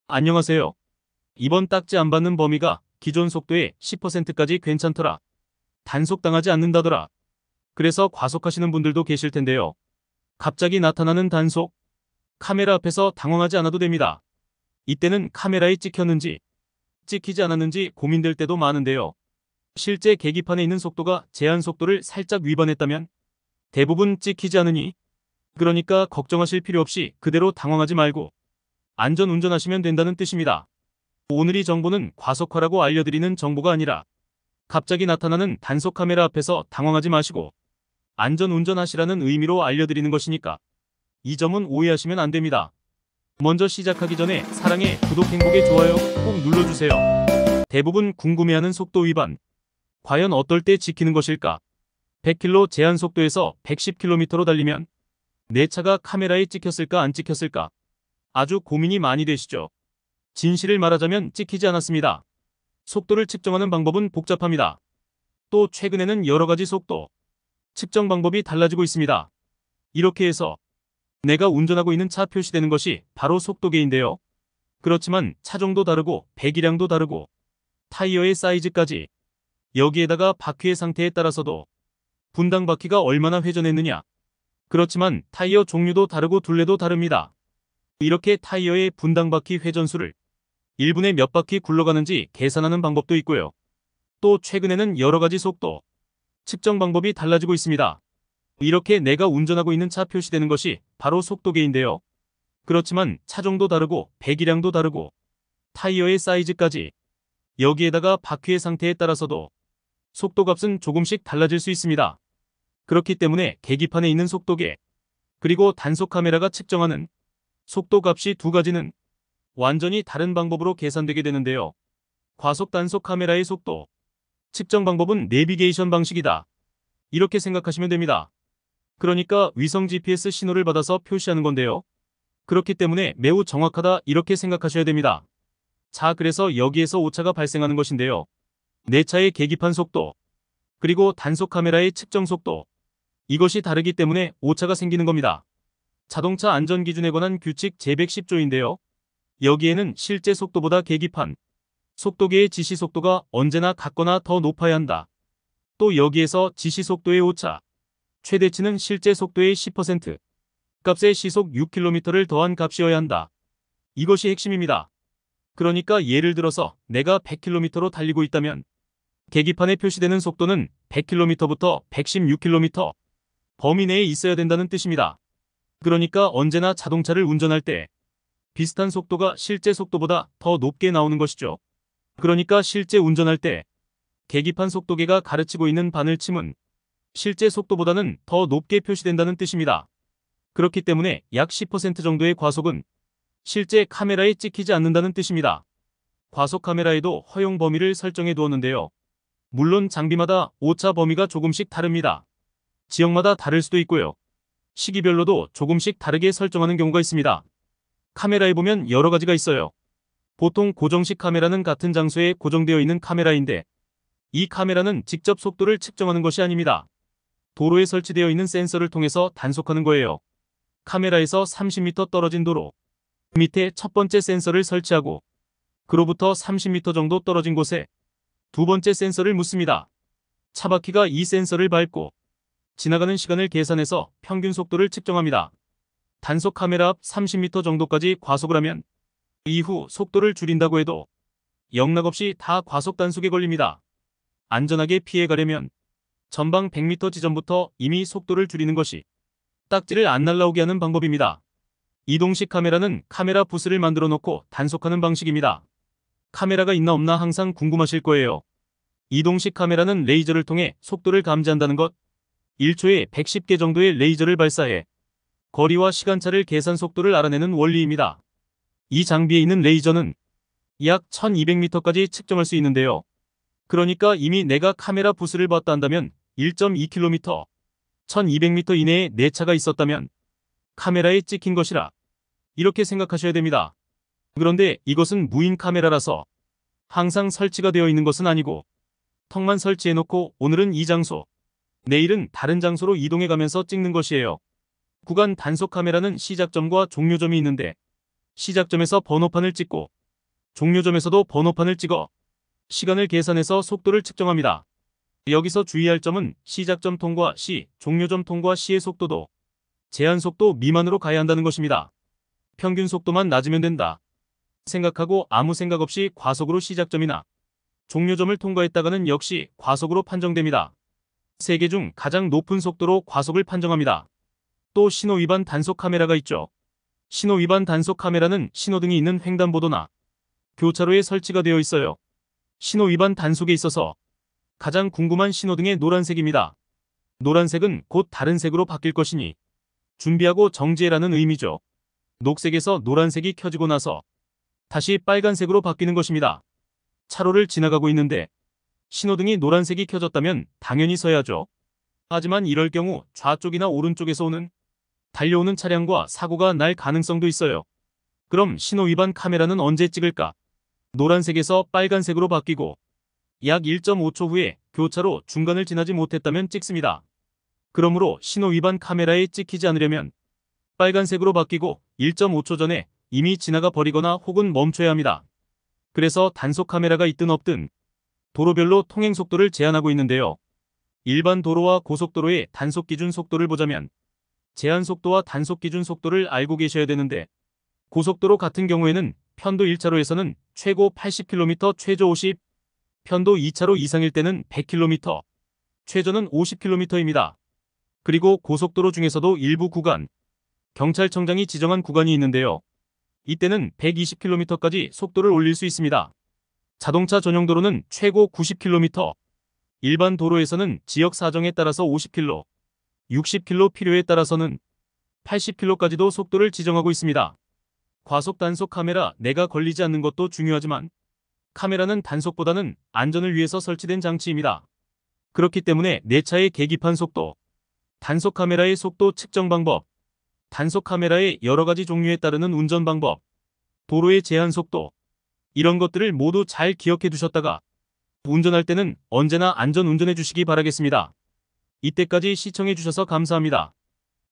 안녕하세요. 이번 딱지 안 받는 범위가 기존 속도의 10%까지 괜찮더라. 단속당하지 않는다더라. 그래서 과속하시는 분들도 계실 텐데요. 갑자기 나타나는 단속. 카메라 앞에서 당황하지 않아도 됩니다. 이때는 카메라에 찍혔는지 찍히지 않았는지 고민될 때도 많은데요. 실제 계기판에 있는 속도가 제한 속도를 살짝 위반했다면 대부분 찍히지 않으니, 그러니까 걱정하실 필요 없이 그대로 당황하지 말고 안전 운전하시면 된다는 뜻입니다. 오늘 이 정보는 과속하라고 알려드리는 정보가 아니라 갑자기 나타나는 단속 카메라 앞에서 당황하지 마시고 안전 운전하시라는 의미로 알려드리는 것이니까 이 점은 오해하시면 안 됩니다. 먼저 시작하기 전에 사랑해, 구독, 행복의 좋아요 꼭 눌러주세요. 대부분 궁금해하는 속도 위반. 과연 어떨 때 지키는 것일까? 100km 제한 속도에서 110km로 달리면 내 차가 카메라에 찍혔을까 안 찍혔을까? 아주 고민이 많이 되시죠? 진실을 말하자면 찍히지 않았습니다. 속도를 측정하는 방법은 복잡합니다. 또 최근에는 여러 가지 속도 측정 방법이 달라지고 있습니다. 이렇게 해서 내가 운전하고 있는 차 표시되는 것이 바로 속도계인데요. 그렇지만 차종도 다르고 배기량도 다르고 타이어의 사이즈까지, 여기에다가 바퀴의 상태에 따라서도 분당 바퀴가 얼마나 회전했느냐, 그렇지만 타이어 종류도 다르고 둘레도 다릅니다. 이렇게 타이어의 분당 바퀴 회전수를 1분에 몇 바퀴 굴러가는지 계산하는 방법도 있고요. 또 최근에는 여러 가지 속도 측정 방법이 달라지고 있습니다. 이렇게 내가 운전하고 있는 차 표시되는 것이 바로 속도계인데요. 그렇지만 차종도 다르고 배기량도 다르고 타이어의 사이즈까지, 여기에다가 바퀴의 상태에 따라서도 속도값은 조금씩 달라질 수 있습니다. 그렇기 때문에 계기판에 있는 속도계 그리고 단속 카메라가 측정하는 속도값이 두 가지는 완전히 다른 방법으로 계산되게 되는데요. 과속 단속 카메라의 속도 측정 방법은 내비게이션 방식이다, 이렇게 생각하시면 됩니다. 그러니까 위성 GPS 신호를 받아서 표시하는 건데요. 그렇기 때문에 매우 정확하다, 이렇게 생각하셔야 됩니다. 자, 그래서 여기에서 오차가 발생하는 것인데요. 내 차의 계기판 속도 그리고 단속 카메라의 측정 속도, 이것이 다르기 때문에 오차가 생기는 겁니다. 자동차 안전기준에 관한 규칙 제110조인데요. 여기에는 실제 속도보다 계기판 속도계의 지시속도가 언제나 같거나 더 높아야 한다. 또 여기에서 지시속도의 오차 최대치는 실제 속도의 10% 값의 시속 6km를 더한 값이어야 한다. 이것이 핵심입니다. 그러니까 예를 들어서 내가 100km로 달리고 있다면 계기판에 표시되는 속도는 100km부터 116km 범위 내에 있어야 된다는 뜻입니다. 그러니까 언제나 자동차를 운전할 때 비슷한 속도가 실제 속도보다 더 높게 나오는 것이죠. 그러니까 실제 운전할 때 계기판 속도계가 가르치고 있는 바늘침은 실제 속도보다는 더 높게 표시된다는 뜻입니다. 그렇기 때문에 약 10% 정도의 과속은 실제 카메라에 찍히지 않는다는 뜻입니다. 과속 카메라에도 허용 범위를 설정해 두었는데요. 물론 장비마다 오차 범위가 조금씩 다릅니다. 지역마다 다를 수도 있고요. 시기별로도 조금씩 다르게 설정하는 경우가 있습니다. 카메라에 보면 여러 가지가 있어요. 보통 고정식 카메라는 같은 장소에 고정되어 있는 카메라인데 이 카메라는 직접 속도를 측정하는 것이 아닙니다. 도로에 설치되어 있는 센서를 통해서 단속하는 거예요. 카메라에서 30m 떨어진 도로 밑에 첫 번째 센서를 설치하고 그로부터 30m 정도 떨어진 곳에 두 번째 센서를 묻습니다. 차바퀴가 이 센서를 밟고 지나가는 시간을 계산해서 평균 속도를 측정합니다. 단속 카메라 앞 30m 정도까지 과속을 하면 이후 속도를 줄인다고 해도 영락없이 다 과속 단속에 걸립니다. 안전하게 피해가려면 전방 100m 지점부터 이미 속도를 줄이는 것이 딱지를 안 날라오게 하는 방법입니다. 이동식 카메라는 카메라 부스를 만들어 놓고 단속하는 방식입니다. 카메라가 있나 없나 항상 궁금하실 거예요. 이동식 카메라는 레이저를 통해 속도를 감지한다는 것. 1초에 110개 정도의 레이저를 발사해 거리와 시간차를 계산 속도를 알아내는 원리입니다. 이 장비에 있는 레이저는 약 1200m까지 측정할 수 있는데요. 그러니까 이미 내가 카메라 부스를 봤다 한다면 1.2km, 1200m 이내에 내 차가 있었다면 카메라에 찍힌 것이라 이렇게 생각하셔야 됩니다. 그런데 이것은 무인 카메라라서 항상 설치가 되어 있는 것은 아니고 턱만 설치해놓고 오늘은 이 장소, 내일은 다른 장소로 이동해 가면서 찍는 것이에요. 구간 단속 카메라는 시작점과 종료점이 있는데 시작점에서 번호판을 찍고 종료점에서도 번호판을 찍어 시간을 계산해서 속도를 측정합니다. 여기서 주의할 점은 시작점 통과 시, 종료점 통과 시의 속도도 제한 속도 미만으로 가야 한다는 것입니다. 평균 속도만 낮으면 된다 생각하고 아무 생각 없이 과속으로 시작점이나 종료점을 통과했다가는 역시 과속으로 판정됩니다. 세계 중 가장 높은 속도로 과속을 판정합니다. 또 신호위반 단속 카메라가 있죠. 신호위반 단속 카메라는 신호등이 있는 횡단보도나 교차로에 설치가 되어 있어요. 신호위반 단속에 있어서 가장 궁금한 신호등의 노란색입니다. 노란색은 곧 다른 색으로 바뀔 것이니 준비하고 정지해라는 의미죠. 녹색에서 노란색이 켜지고 나서 다시 빨간색으로 바뀌는 것입니다. 차로를 지나가고 있는데 신호등이 노란색이 켜졌다면 당연히 서야죠. 하지만 이럴 경우 좌쪽이나 오른쪽에서 오는 달려오는 차량과 사고가 날 가능성도 있어요. 그럼 신호위반 카메라는 언제 찍을까? 노란색에서 빨간색으로 바뀌고 약 1.5초 후에 교차로 중간을 지나지 못했다면 찍습니다. 그러므로 신호위반 카메라에 찍히지 않으려면 빨간색으로 바뀌고 1.5초 전에 이미 지나가 버리거나 혹은 멈춰야 합니다. 그래서 단속 카메라가 있든 없든 도로별로 통행 속도를 제한하고 있는데요. 일반 도로와 고속도로의 단속 기준 속도를 보자면 제한 속도와 단속 기준 속도를 알고 계셔야 되는데 고속도로 같은 경우에는 편도 1차로에서는 최고 80km, 최저 50, 편도 2차로 이상일 때는 100km, 최저는 50km입니다. 그리고 고속도로 중에서도 일부 구간, 경찰청장이 지정한 구간이 있는데요. 이때는 120km까지 속도를 올릴 수 있습니다. 자동차 전용 도로는 최고 90km, 일반 도로에서는 지역 사정에 따라서 50km, 60km 필요에 따라서는 80km까지도 속도를 지정하고 있습니다. 과속 단속 카메라 내가 걸리지 않는 것도 중요하지만 카메라는 단속보다는 안전을 위해서 설치된 장치입니다. 그렇기 때문에 내 차의 계기판 속도, 단속 카메라의 속도 측정 방법, 단속 카메라의 여러 가지 종류에 따르는 운전 방법, 도로의 제한 속도, 이런 것들을 모두 잘 기억해 두셨다가 운전할 때는 언제나 안전 운전해 주시기 바라겠습니다. 이때까지 시청해 주셔서 감사합니다.